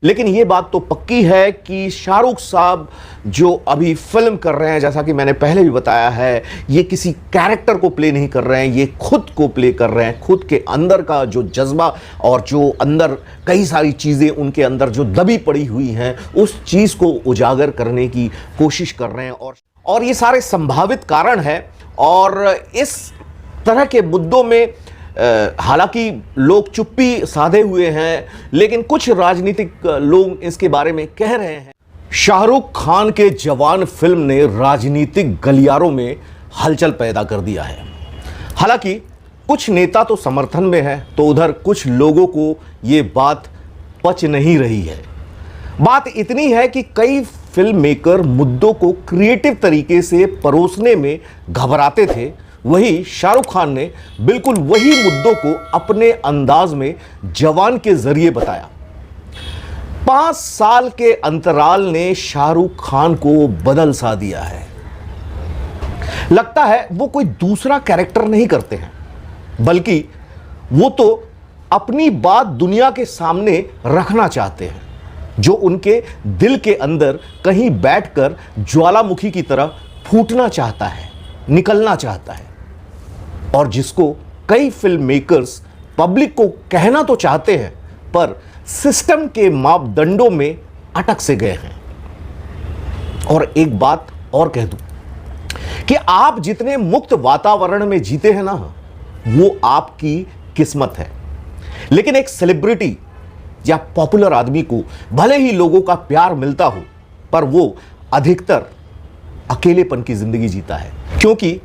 लेकिन ये बात तो पक्की है कि शाहरुख साहब जो अभी फिल्म कर रहे हैं, जैसा कि मैंने पहले भी बताया है, ये किसी कैरेक्टर को प्ले नहीं कर रहे हैं, ये खुद को प्ले कर रहे हैं। खुद के अंदर का जो जज्बा और जो अंदर कई सारी चीज़ें उनके अंदर जो दबी पड़ी हुई हैं, उस चीज़ को उजागर करने की कोशिश कर रहे हैं। और ये सारे संभावित कारण हैं। और इस तरह के मुद्दों में हालांकि लोग चुप्पी साधे हुए हैं, लेकिन कुछ राजनीतिक लोग इसके बारे में कह रहे हैं। शाहरुख खान के जवान फिल्म ने राजनीतिक गलियारों में हलचल पैदा कर दिया है। हालांकि कुछ नेता तो समर्थन में है, तो उधर कुछ लोगों को ये बात पच नहीं रही है। बात इतनी है कि कई फिल्म मेकर मुद्दों को क्रिएटिव तरीके से परोसने में घबराते थे, वही शाहरुख खान ने बिल्कुल वही मुद्दों को अपने अंदाज में जवान के जरिए बताया। 5 साल के अंतराल ने शाहरुख खान को बदल सा दिया है। लगता है वो कोई दूसरा कैरेक्टर नहीं करते हैं, बल्कि वो तो अपनी बात दुनिया के सामने रखना चाहते हैं, जो उनके दिल के अंदर कहीं बैठकर ज्वालामुखी की तरह फूटना चाहता है, निकलना चाहता है, और जिसको कई फिल्म मेकर्स पब्लिक को कहना तो चाहते हैं, पर सिस्टम के मापदंडों में अटक से गए हैं। और एक बात और कह दूं कि आप जितने मुक्त वातावरण में जीते हैं ना, वो आपकी किस्मत है। लेकिन एक सेलिब्रिटी या पॉपुलर आदमी को भले ही लोगों का प्यार मिलता हो, पर वो अधिकतर अकेलेपन की जिंदगी जीता है, क्योंकि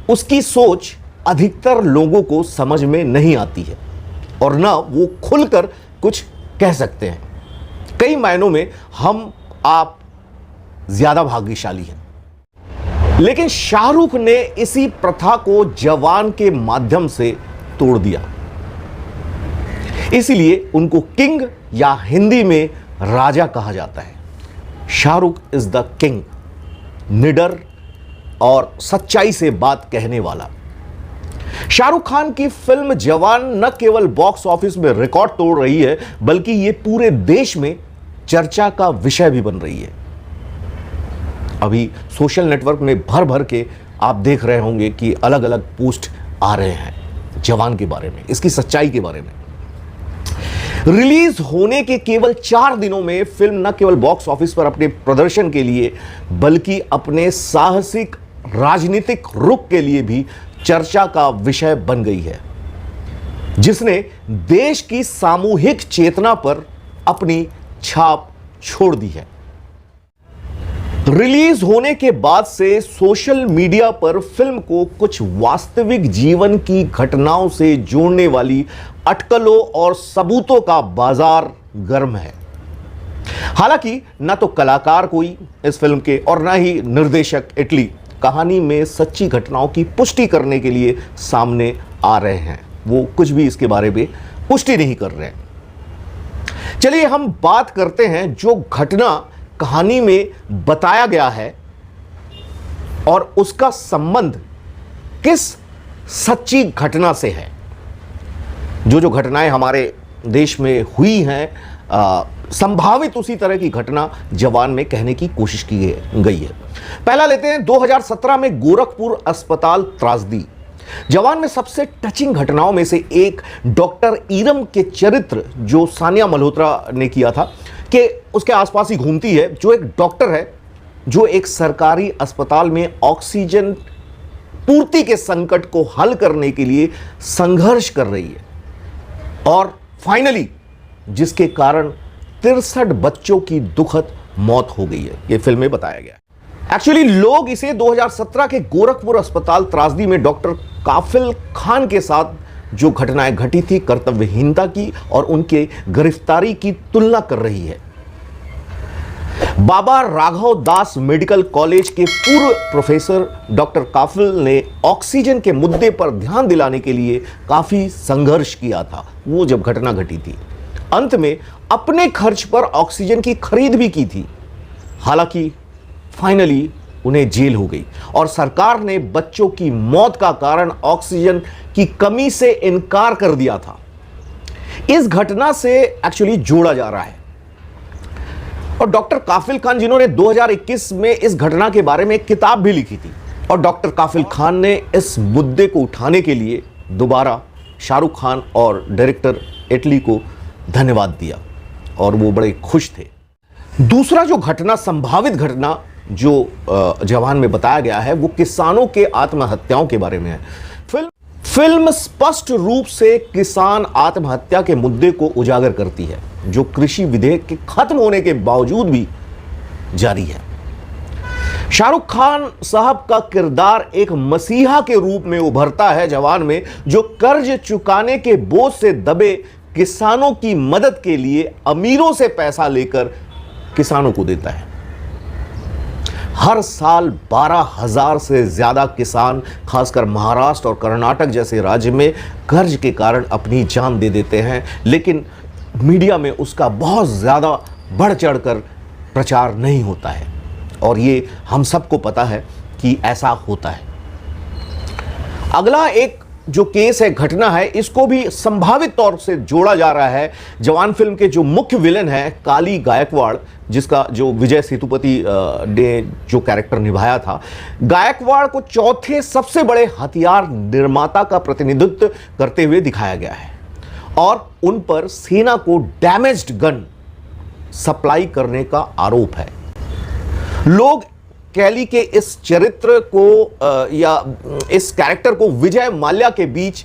उसकी सोच अधिकतर लोगों को समझ में नहीं आती है और ना वो खुलकर कुछ कह सकते हैं। कई मायनों में हम आप ज्यादा भाग्यशाली हैं। लेकिन शाहरुख ने इसी प्रथा को जवान के माध्यम से तोड़ दिया। इसीलिए उनको किंग या हिंदी में राजा कहा जाता है। शाहरुख इज द किंग, निडर और सच्चाई से बात कहने वाला। शाहरुख खान की फिल्म जवान न केवल बॉक्स ऑफिस में रिकॉर्ड तोड़ रही है, बल्कि ये पूरे देश में चर्चा का विषय भी बन रही है। अभी सोशल नेटवर्क में भर भर के आप देख रहे होंगे कि अलग अलग पोस्ट आ रहे हैं जवान के बारे में, इसकी सच्चाई के बारे में। रिलीज होने के केवल 4 दिनों में फिल्म न केवल बॉक्स ऑफिस पर अपने प्रदर्शन के लिए, बल्कि अपने साहसिक राजनीतिक रुख के लिए भी चर्चा का विषय बन गई है, जिसने देश की सामूहिक चेतना पर अपनी छाप छोड़ दी है। रिलीज होने के बाद से सोशल मीडिया पर फिल्म को कुछ वास्तविक जीवन की घटनाओं से जोड़ने वाली अटकलों और सबूतों का बाजार गर्म है। हालांकि न तो कलाकार कोई इस फिल्म के और न ही निर्देशक इटली कहानी में सच्ची घटनाओं की पुष्टि करने के लिए सामने आ रहे हैं। वो कुछ भी इसके बारे में पुष्टि नहीं कर रहे हैं। चलिए हम बात करते हैं जो घटना कहानी में बताया गया है और उसका संबंध किस सच्ची घटना से है। जो घटनाएं हमारे देश में हुई हैं, संभावित उसी तरह की घटना जवान में कहने की कोशिश की गई है। पहला लेते हैं 2017 में गोरखपुर अस्पताल त्रासदी। जवान में सबसे टचिंग घटनाओं में से एक डॉक्टर ईरम के चरित्र जो सानिया मल्होत्रा ने किया था कि उसके आसपास ही घूमती है, जो एक डॉक्टर है जो एक सरकारी अस्पताल में ऑक्सीजन पूर्ति के संकट को हल करने के लिए संघर्ष कर रही है और फाइनली जिसके कारण 63 बच्चों की दुखद मौत हो गई है। यह फिल्म में बताया गया। एक्चुअली लोग इसे 2017 के गोरखपुर अस्पताल त्रासदी में डॉक्टर काफिल खान के साथ जो घटनाएं घटी थी, कर्तव्यहीनता की और उनके गिरफ्तारी की तुलना कर रही है। बाबा राघव दास मेडिकल कॉलेज के पूर्व प्रोफेसर डॉक्टर काफिल ने ऑक्सीजन के मुद्दे पर ध्यान दिलाने के लिए काफी संघर्ष किया था वो जब घटना घटी थी। अंत में अपने खर्च पर ऑक्सीजन की खरीद भी की थी। हालांकि फाइनली उन्हें जेल हो गई और सरकार ने बच्चों की मौत का कारण ऑक्सीजन की कमी से इनकार कर दिया था। इस घटना से एक्चुअली जोड़ा जा रहा है और डॉक्टर काफिल खान जिन्होंने 2021 में इस घटना के बारे में एक किताब भी लिखी थी, और डॉक्टर काफिल खान ने इस मुद्दे को उठाने के लिए दोबारा शाहरुख खान और डायरेक्टर एटली को धन्यवाद दिया और वो बड़े खुश थे। दूसरा जो घटना, संभावित घटना जो जवान में बताया गया है, वो किसानों के आत्महत्याओं के बारे में है। फिल्म स्पष्ट रूप से किसान आत्महत्या के मुद्दे को उजागर करती है, जो कृषि विधेयक के खत्म होने के बावजूद भी जारी है। शाहरुख खान साहब का किरदार एक मसीहा के रूप में उभरता है जवान में, जो कर्ज चुकाने के बोझ से दबे किसानों की मदद के लिए अमीरों से पैसा लेकर किसानों को देता है। हर साल 12,000 से ज्यादा किसान, खासकर महाराष्ट्र और कर्नाटक जैसे राज्य में, कर्ज के कारण अपनी जान दे देते हैं, लेकिन मीडिया में उसका बहुत ज्यादा बढ़ चढ़कर प्रचार नहीं होता है, और ये हम सबको पता है कि ऐसा होता है। अगला एक जो केस है, घटना है, इसको भी संभावित तौर से जोड़ा जा रहा है। जवान फिल्म के जो मुख्य विलेन है काली गायकवाड़, जिसका जो विजय सेतुपति ने जो कैरेक्टर निभाया था, गायकवाड़ को चौथे सबसे बड़े हथियार निर्माता का प्रतिनिधित्व करते हुए दिखाया गया है, और उन पर सेना को डैमेज्ड गन सप्लाई करने का आरोप है। लोग कैली के इस चरित्र को या इस कैरेक्टर को विजय माल्या के बीच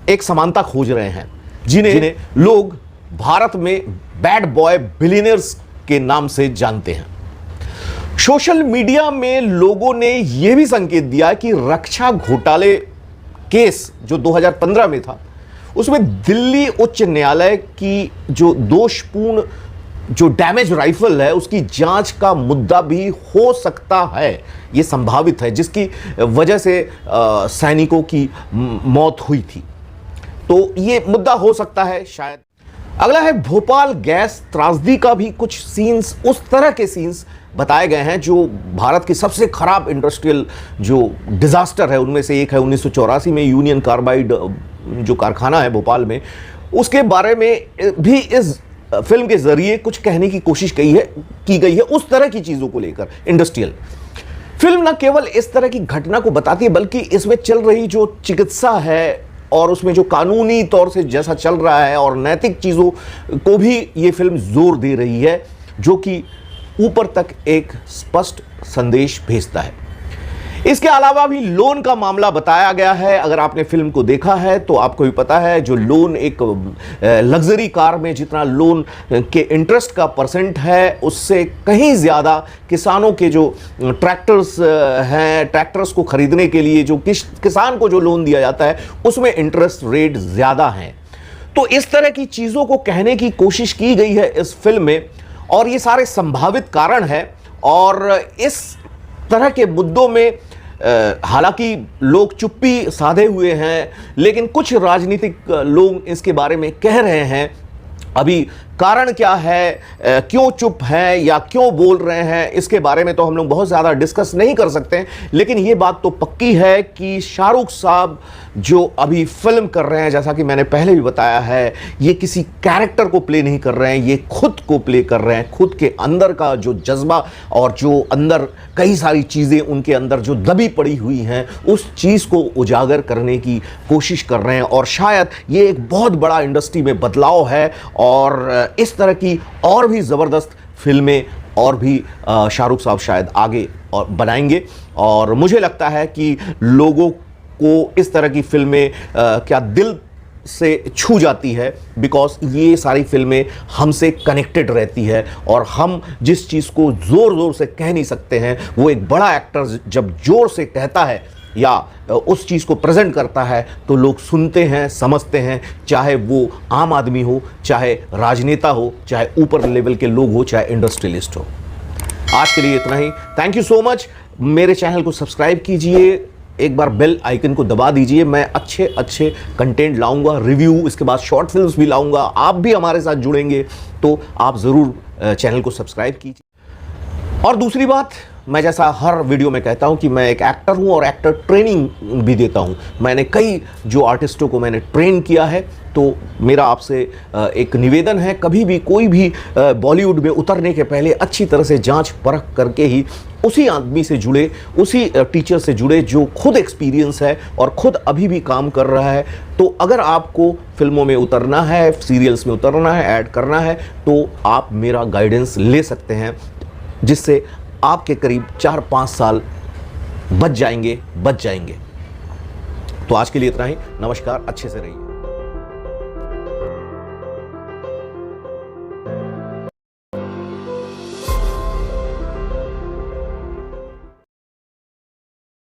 एक समानता खोज रहे हैं, जिन्हें लोग भारत में बैड बॉय बिलियनर्स के नाम से जानते हैं। सोशल मीडिया में लोगों ने यह भी संकेत दिया कि रक्षा घोटाले केस जो 2015 में था, उसमें दिल्ली उच्च न्यायालय की जो दोषपूर्ण जो डैमेज राइफल है, उसकी जांच का मुद्दा भी हो सकता है। यह संभावित है, जिसकी वजह से सैनिकों की मौत हुई थी, तो यह मुद्दा हो सकता है शायद। अगला है भोपाल गैस त्रासदी का भी कुछ सीन्स, उस तरह के सीन्स बताए गए हैं जो भारत की सबसे खराब इंडस्ट्रियल जो डिजास्टर है उनमें से एक है। 1984 में यूनियन कार्बाइड जो कारखाना है भोपाल में, उसके बारे में भी इस फिल्म के जरिए कुछ कहने की कोशिश की गई है, उस तरह की चीजों को लेकर। इंडस्ट्रियल फिल्म न केवल इस तरह की घटना को बताती है, बल्कि इसमें चल रही जो चिकित्सा है और उसमें जो कानूनी तौर से जैसा चल रहा है और नैतिक चीजों को भी ये फिल्म जोर दे रही है, जो कि ऊपर तक एक स्पष्ट संदेश भेजता है। इसके अलावा भी लोन का मामला बताया गया है। अगर आपने फिल्म को देखा है तो आपको भी पता है, जो लोन एक लग्जरी कार में जितना लोन के इंटरेस्ट का परसेंट है, उससे कहीं ज़्यादा किसानों के जो ट्रैक्टर्स हैं, ट्रैक्टर्स को खरीदने के लिए जो किसान को जो लोन दिया जाता है, उसमें इंटरेस्ट रेट ज़्यादा है। तो इस तरह की चीज़ों को कहने की कोशिश की गई है इस फिल्म में, और ये सारे संभावित कारण हैं। और इस तरह के मुद्दों में हालांकि लोग चुप्पी साधे हुए हैं, लेकिन कुछ राजनीतिक लोग इसके बारे में कह रहे हैं। अभी कारण क्या है, क्यों चुप है या क्यों बोल रहे हैं, इसके बारे में तो हम लोग बहुत ज़्यादा डिस्कस नहीं कर सकते, लेकिन ये बात तो पक्की है कि शाहरुख साहब जो अभी फिल्म कर रहे हैं, जैसा कि मैंने पहले भी बताया है, ये किसी कैरेक्टर को प्ले नहीं कर रहे हैं, ये खुद को प्ले कर रहे हैं। खुद के अंदर का जो जज्बा और जो अंदर कई सारी चीज़ें उनके अंदर जो दबी पड़ी हुई हैं, उस चीज़ को उजागर करने की कोशिश कर रहे हैं। और शायद ये एक बहुत बड़ा इंडस्ट्री में बदलाव है, और इस तरह की और भी ज़बरदस्त फिल्में और भी शाहरुख साहब शायद आगे और बनाएंगे। और मुझे लगता है कि लोगों को इस तरह की फिल्में क्या दिल से छू जाती है, बिकॉज ये सारी फिल्में हमसे कनेक्टेड रहती है, और हम जिस चीज़ को ज़ोर ज़ोर से कह नहीं सकते हैं, वो एक बड़ा एक्टर जब ज़ोर से कहता है या उस चीज़ को प्रेजेंट करता है, तो लोग सुनते हैं, समझते हैं, चाहे वो आम आदमी हो, चाहे राजनेता हो, चाहे ऊपर लेवल के लोग हो, चाहे इंडस्ट्रियलिस्ट हो। आज के लिए इतना ही। Thank you so much. मेरे चैनल को सब्सक्राइब कीजिए, एक बार बेल आइकन को दबा दीजिए। मैं अच्छे अच्छे कंटेंट लाऊंगा, रिव्यू, इसके बाद शॉर्ट फिल्म्स भी लाऊंगा। आप भी हमारे साथ जुड़ेंगे तो आप ज़रूर चैनल को सब्सक्राइब कीजिए। और दूसरी बात, मैं जैसा हर वीडियो में कहता हूं कि मैं एक एक्टर हूं और एक्टर ट्रेनिंग भी देता हूं। मैंने कई जो आर्टिस्टों को मैंने ट्रेन किया है, तो मेरा आपसे एक निवेदन है, कभी भी कोई भी बॉलीवुड में उतरने के पहले अच्छी तरह से जांच परख करके ही उसी आदमी से जुड़े, उसी टीचर से जुड़े जो खुद एक्सपीरियंस है और खुद अभी भी काम कर रहा है। तो अगर आपको फिल्मों में उतरना है, सीरियल्स में उतरना है, ऐड करना है, तो आप मेरा गाइडेंस ले सकते हैं, जिससे आपके करीब 4-5 साल बच जाएंगे। तो आज के लिए इतना ही। नमस्कार, अच्छे से रहिए।